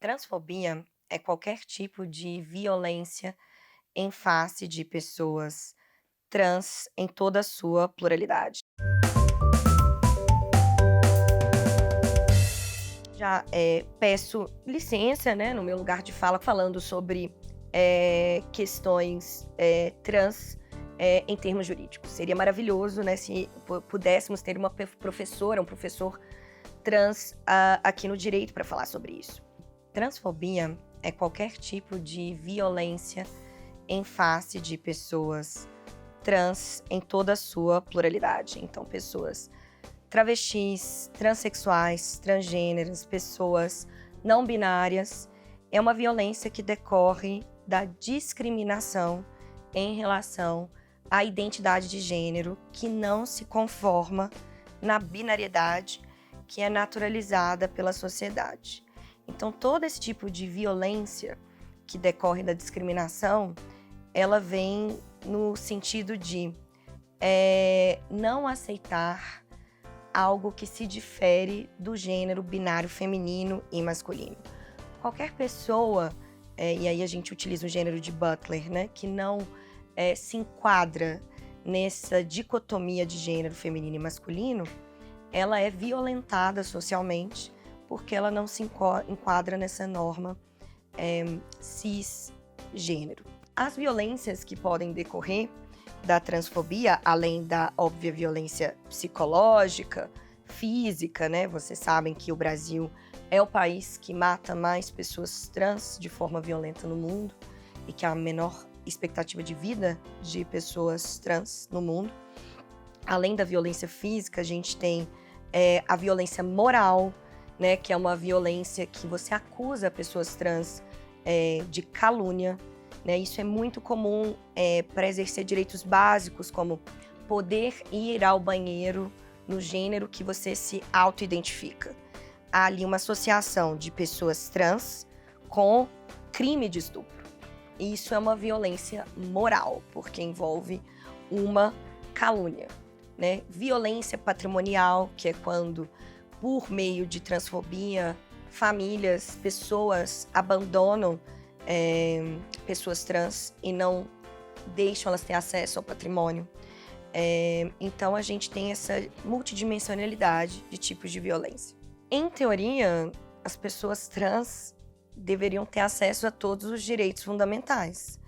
Transfobia é qualquer tipo de violência em face de pessoas trans em toda a sua pluralidade. Já, peço licença, né, no meu lugar de fala, falando sobre, questões, trans, em termos jurídicos. Seria maravilhoso, né, se pudéssemos ter uma professora, um professor trans, aqui no direito para falar sobre isso. Transfobia é qualquer tipo de violência em face de pessoas trans em toda a sua pluralidade. Então, pessoas travestis, transexuais, transgêneras, pessoas não binárias. É uma violência que decorre da discriminação em relação à identidade de gênero que não se conforma na binariedade que é naturalizada pela sociedade. Então, todo esse tipo de violência que decorre da discriminação, ela vem no sentido de não aceitar algo que se difere do gênero binário feminino e masculino. Qualquer pessoa, e aí a gente utiliza o gênero de Butler, né, que não se enquadra nessa dicotomia de gênero feminino e masculino, ela é violentada socialmente porque ela não se enquadra nessa norma cisgênero. As violências que podem decorrer da transfobia, além da óbvia violência psicológica, física, né? Vocês sabem que o Brasil é o país que mata mais pessoas trans de forma violenta no mundo e que há a menor expectativa de vida de pessoas trans no mundo. Além da violência física, a gente tem a violência moral, né? Que é uma violência que você acusa pessoas trans de calúnia. Né, isso é muito comum para exercer direitos básicos, como poder ir ao banheiro no gênero que você se auto-identifica. Há ali uma associação de pessoas trans com crime de estupro. E isso é uma violência moral, porque envolve uma calúnia. Né? Violência patrimonial, que é quando, por meio de transfobia, famílias, pessoas abandonam pessoas trans e não deixam elas ter acesso ao patrimônio. Então a gente tem essa multidimensionalidade de tipos de violência. Em teoria, as pessoas trans deveriam ter acesso a todos os direitos fundamentais,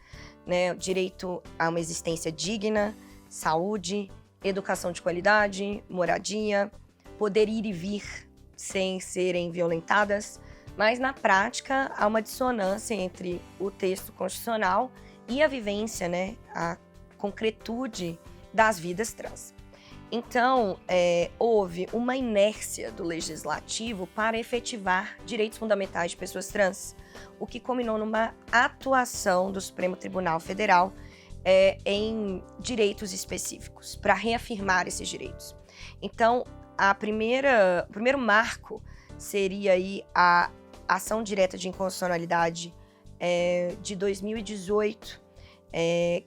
né? Direito a uma existência digna, saúde, educação de qualidade, moradia, poder ir e vir sem serem violentadas. Mas, na prática, há uma dissonância entre o texto constitucional e a vivência, né, a concretude das vidas trans. Então, houve uma inércia do legislativo para efetivar direitos fundamentais de pessoas trans, o que culminou numa atuação do Supremo Tribunal Federal em direitos específicos, para reafirmar esses direitos. Então, o primeiro marco seria aí a ação direta de inconstitucionalidade de 2018,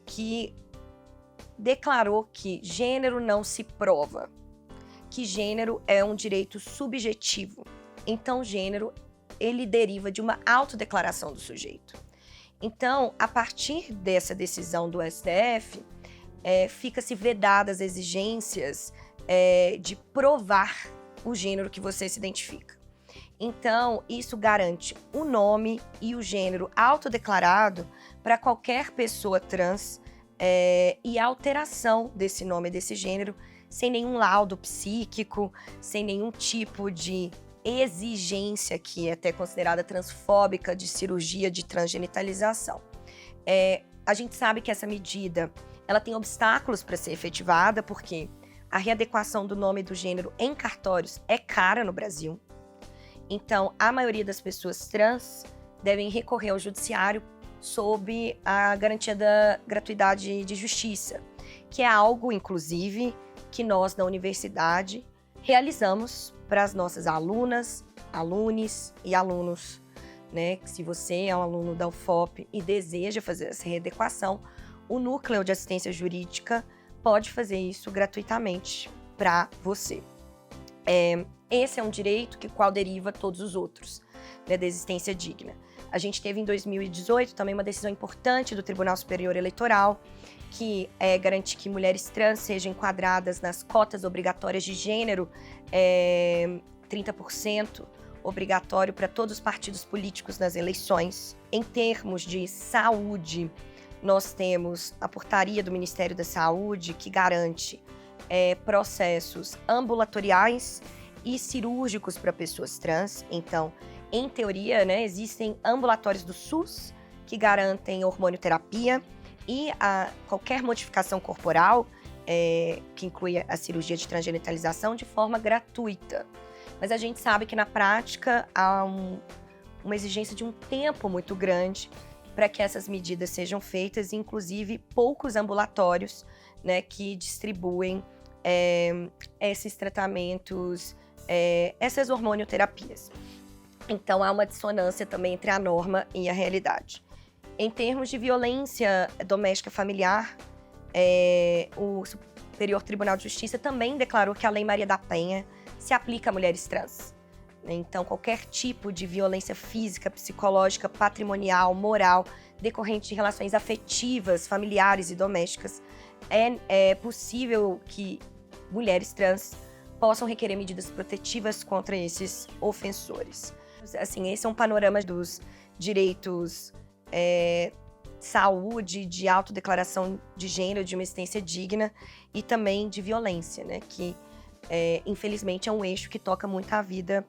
que declarou que gênero não se prova, que gênero é um direito subjetivo. Então, gênero, ele deriva de uma autodeclaração do sujeito. Então, a partir dessa decisão do STF, fica-se vedadas as exigências de provar o gênero que você se identifica. Então, isso garante o nome e o gênero autodeclarado para qualquer pessoa trans e a alteração desse nome e desse gênero sem nenhum laudo psíquico, sem nenhum tipo de exigência que é até considerada transfóbica de cirurgia de transgenitalização. A gente sabe que essa medida ela tem obstáculos para ser efetivada porque a readequação do nome e do gênero em cartórios é cara no Brasil. Então, a maioria das pessoas trans devem recorrer ao judiciário sob a garantia da gratuidade de justiça, que é algo, inclusive, que nós, da universidade, realizamos para as nossas alunas, alunes e alunos. Né? Se você é um aluno da UFOP e deseja fazer essa readequação, o Núcleo de Assistência Jurídica pode fazer isso gratuitamente para você. Esse é um direito que qual deriva todos os outros. né, da existência digna. A gente teve em 2018 também uma decisão importante do Tribunal Superior Eleitoral, que garante que mulheres trans sejam enquadradas nas cotas obrigatórias de gênero, 30% obrigatório para todos os partidos políticos nas eleições. Em termos de saúde, nós temos a portaria do Ministério da Saúde, que garante processos ambulatoriais e cirúrgicos para pessoas trans. Então, em teoria, né, existem ambulatórios do SUS que garantem hormonioterapia e qualquer modificação corporal, que inclui a cirurgia de transgenitalização, de forma gratuita. Mas a gente sabe que, na prática, há uma exigência de um tempo muito grande para que essas medidas sejam feitas, inclusive poucos ambulatórios, né, que distribuem esses tratamentos, essas hormonioterapias. Então, há uma dissonância também entre a norma e a realidade. Em termos de violência doméstica familiar, o Superior Tribunal de Justiça também declarou que a Lei Maria da Penha se aplica a mulheres trans. Então, qualquer tipo de violência física, psicológica, patrimonial, moral, decorrente de relações afetivas, familiares e domésticas, é possível que mulheres trans possam requerer medidas protetivas contra esses ofensores. Assim, esse é um panorama dos direitos, saúde, de autodeclaração de gênero, de uma existência digna e também de violência, né? Que, infelizmente, é um eixo que toca muito a vida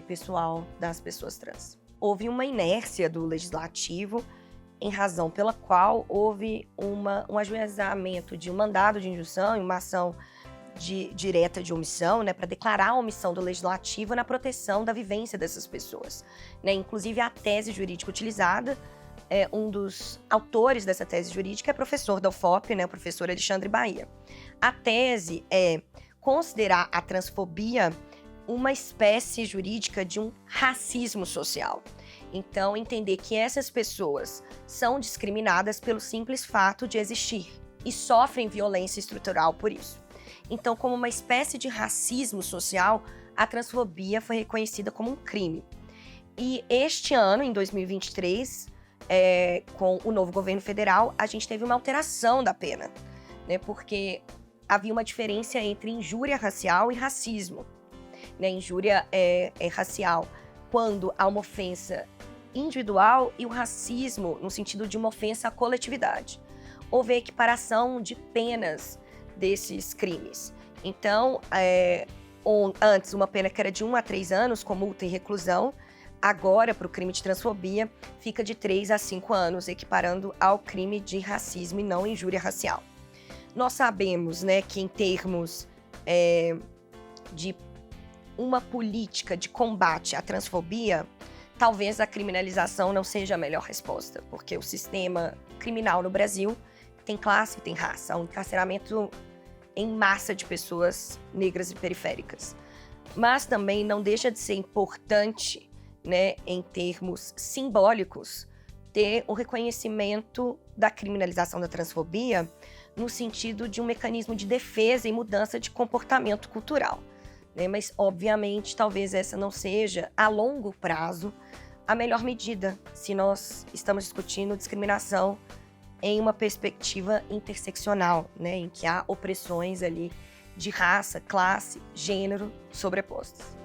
pessoal das pessoas trans. Houve uma inércia do legislativo, em razão pela qual houve um ajuizamento de um mandado de injunção e uma ação direta de omissão, né, para declarar a omissão do legislativo na proteção da vivência dessas pessoas, né? Inclusive, a tese jurídica utilizada, um dos autores dessa tese jurídica é professor da UFOP, né, o professor Alexandre Bahia. A tese é considerar a transfobia uma espécie jurídica de um racismo social. Então, entender que essas pessoas são discriminadas pelo simples fato de existir e sofrem violência estrutural por isso. Então, como uma espécie de racismo social, a transfobia foi reconhecida como um crime. E este ano, em 2023, com o novo governo federal, a gente teve uma alteração da pena, né? Porque havia uma diferença entre injúria racial e racismo. Né? Injúria racial quando há uma ofensa individual e o racismo no sentido de uma ofensa à coletividade. Houve equiparação de penas desses crimes. Então, antes uma pena que era de 1 a 3 anos, com multa e reclusão, agora, para o crime de transfobia, fica de 3 a 5 anos, equiparando ao crime de racismo e não injúria racial. Nós sabemos, né, que em termos de uma política de combate à transfobia, talvez a criminalização não seja a melhor resposta, porque o sistema criminal no Brasil tem classe e tem raça, há um encarceramento em massa de pessoas negras e periféricas. Mas também não deixa de ser importante, né, em termos simbólicos, ter o reconhecimento da criminalização da transfobia no sentido de um mecanismo de defesa e mudança de comportamento cultural. Né? Mas, obviamente, talvez essa não seja, a longo prazo, a melhor medida, se nós estamos discutindo discriminação em uma perspectiva interseccional, né, em que há opressões ali de raça, classe, gênero sobrepostas.